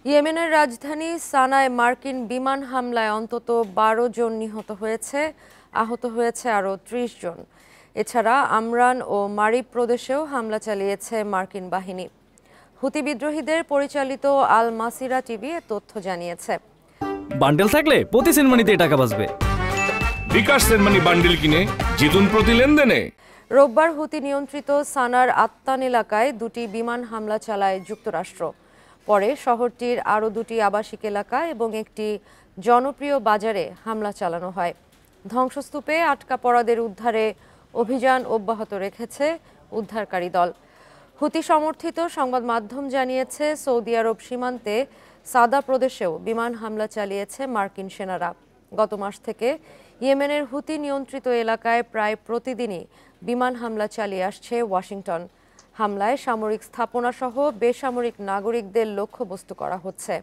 ইয়েমেনের রাজধানী সানায় মার্কিন বিমান হামলায় অন্তত ১২ জন নিহত হয়েছে, আহত হয়েছে আরও ৩০ জন। এছাড়া আমরান ও মারিব প্রদেশেও হামলা চালিয়েছে মার্কিন বাহিনী। হুতি বিদ্রোহীদের পরিচালিত আল মাসিরা টিভি এ তথ্য জানিয়েছে। বান্ডেল থাকলে প্রতি সেনমানিতে টাকা বাঁচবে। বিকাশ সেনমানি বান্ডেল কিনে জিতুন প্রতি লেনদেনে। রোববার হুতি নিয়ন্ত্রিত সানার আত্তান এলাকায় দুটি বিমান হামলা চালায় যুক্তরাষ্ট্র। পরে শহরটির আরও দুটি আবাসিক এলাকা এবং একটি জনপ্রিয় বাজারে হামলা চালানো হয়। ধ্বংসস্তূপে আটকা পড়াদের উদ্ধারে অভিযান অব্যাহত রেখেছে উদ্ধারকারী দল। হুতি সমর্থিত সংবাদ মাধ্যম জানিয়েছে, সৌদি আরব সীমান্তে সাদা প্রদেশেও বিমান হামলা চালিয়েছে মার্কিন সেনারা। গত মাস থেকে ইয়েমেনের হুতি নিয়ন্ত্রিত এলাকায় প্রায় প্রতিদিনই বিমান হামলা চালিয়ে আসছে ওয়াশিংটন। হামলায় সামরিক স্থাপনাসহ বেসামরিক নাগরিকদের লক্ষ্যবস্তু করা হচ্ছে।